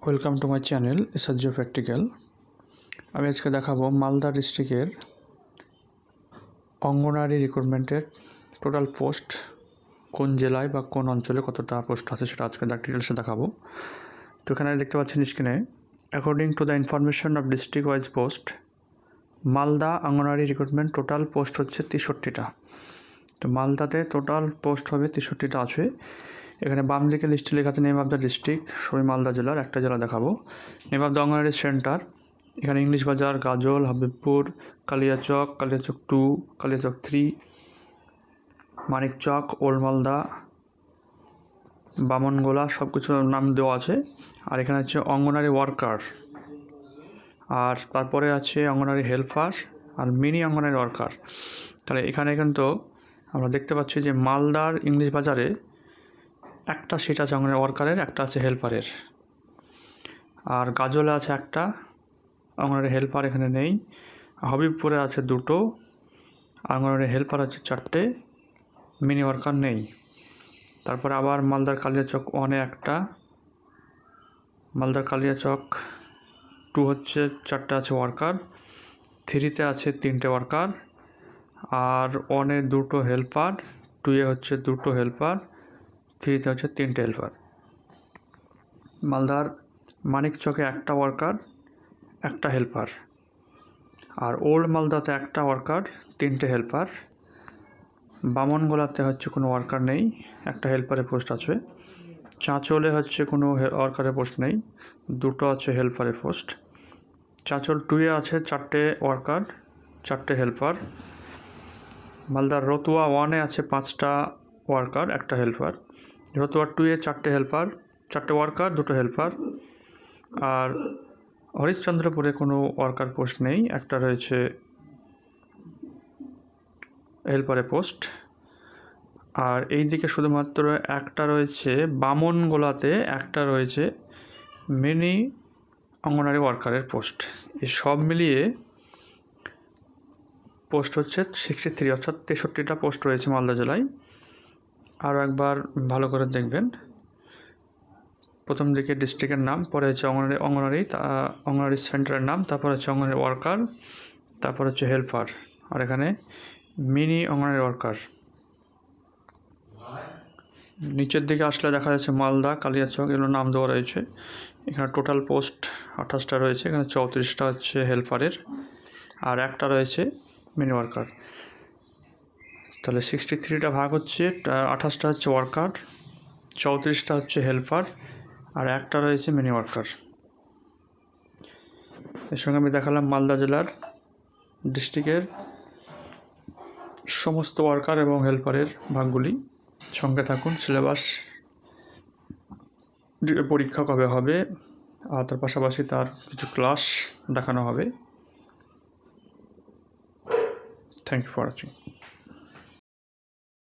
Welcome to my channel SRG practical. আমি আজকে দেখাবো মালদা ডিস্ট্রিক্টের অঙ্গনওয়াড়ি রিক্রুটমেন্টের টোটাল পোস্ট কোন জেলায় বা কোন অঞ্চলে কতটা পোস্ট আছে সেটা আজকে ডিটেলসে দেখাবো। তো এখানে দেখতে পাচ্ছেন স্ক্রিনে, according to the information of district wise post, Malda anganwadi recruitment total post হচ্ছে 63টা। তো মালদাতে টোটাল পোস্ট হবে 63টা আছে। এখানে বাম দিকে লিস্টে লেখা আছে নেম অফ দ্য ডিস্ট্রিক্ট, সবই মালদা জেলার, একটা জেলা দেখাবো। Name of the anganwadi centre, এখানে ইংলিশ বাজার, গাজল, হাবিবপুর, কালিয়াচক, কালিয়াচক 2, কালিয়াচক 3, মানিকচক, ওল্ড মালদা, বামনগোলা, সব কিছু নাম দেওয়া আছে। আর এখানে হচ্ছে অঙ্গনওয়াড়ি ওয়ার্কার, আর তারপরে আছে অঙ্গনওয়াড়ি হেল্পার আর মিনি অঙ্গনওয়াড়ি ওয়ার্কার। তাহলে এখানে কিন্তু আমরা দেখতে পাচ্ছি যে মালদার ইংলিশ বাজারে একটা সিট আছে অঙ্গনওয়াড়ি ওয়ার্কারের, একটা আছে হেল্পারের। আর গাজলে আছে একটা, অঙ্গনওয়াড়ি হেল্পার এখানে নেই। হাবিবপুরে আছে 2টো, অঙ্গনওয়াড়ি হেল্পার আছে 4টে, মিনি ওয়ার্কার নেই। তারপরে আবার মালদার কালিয়াচক 1-এ একটা, মালদার কালিয়াচক 2 হচ্ছে 4টে আছে ওয়ার্কার, 3-তে আছে 3টে ওয়ার্কার, আর 1-এ 2টো হেল্পার, 2-এ হচ্ছে 2টো হেল্পার, 3-তে হচ্ছে 3টে হেল্পার। মালদার মানিকচকে একটা ওয়ার্কার, একটা হেল্পার। আর ওল্ড মালদাতে একটা ওয়ার্কার, 3টে হেল্পার। বামনগোলাতে হচ্ছে কোনো ওয়ার্কার নেই, একটা হেল্পারের পোস্ট আছে। চাঁচলে হচ্ছে কোনো ওয়ার্কারের পোস্ট নেই, 2টো আছে হেল্পারের পোস্ট। চাঁচল 2-এ আছে 4টে ওয়ার্কার, 4টে হেল্পার। মালদার রতুয়া 1-এ আছে 5টা ওয়ার্কার, একটা হেল্পার। রতুয়া 2-এ 4টে হেল্পার, 4টে ওয়ার্কার, 2টো হেল্পার। আর হরিশ্চন্দ্রপুরে কোনো ওয়ার্কার পোস্ট নেই, একটা রয়েছে হেল্পারের পোস্ট। আর এই দিকে শুধুমাত্র একটা রয়েছে বামনগোলাতে, একটা রয়েছে মিনি অঙ্গনওয়াড়ি ওয়ার্কারের পোস্ট। এই সব মিলিয়ে পোস্ট হচ্ছে 63, অর্থাৎ 63টা পোস্ট রয়েছে মালদা জেলায়। আরও একবার ভালো করে দেখবেন, প্রথম দিকে ডিস্ট্রিক্টের নাম, পরে হচ্ছে অঙ্গনওয়াড়ি সেন্টারের নাম, তারপর হচ্ছে অঙ্গনওয়াড়ি ওয়ার্কার, তারপর হচ্ছে হেল্পার, আর এখানে মিনি অঙ্গনওয়াড়ি ওয়ার্কার। নিচের দিকে আসলে দেখা যাচ্ছে মালদা, কালিয়াচক, এগুলো নাম দেওয়া রয়েছে। এখানে টোটাল পোস্ট 28টা রয়েছে, এখানে 34টা হচ্ছে হেল্পারের, আর একটা রয়েছে মিনি ওয়ার্কার। তাহলে 63টা ভাগ হচ্ছে 28টা হচ্ছে ওয়ার্কার, 34টা হচ্ছে হেল্পার, আর একটা রয়েছে মিনি ওয়ার্কার। এর সঙ্গে আমি দেখালাম মালদা জেলার ডিস্ট্রিক্টের সমস্ত ওয়ার্কার এবং হেল্পারের ভাগগুলি। সঙ্গে থাকুন, সিলেবাস, পরীক্ষা কবে হবে, আর তার পাশাপাশি তার কিছু ক্লাস দেখানো হবে। Thank you for watching.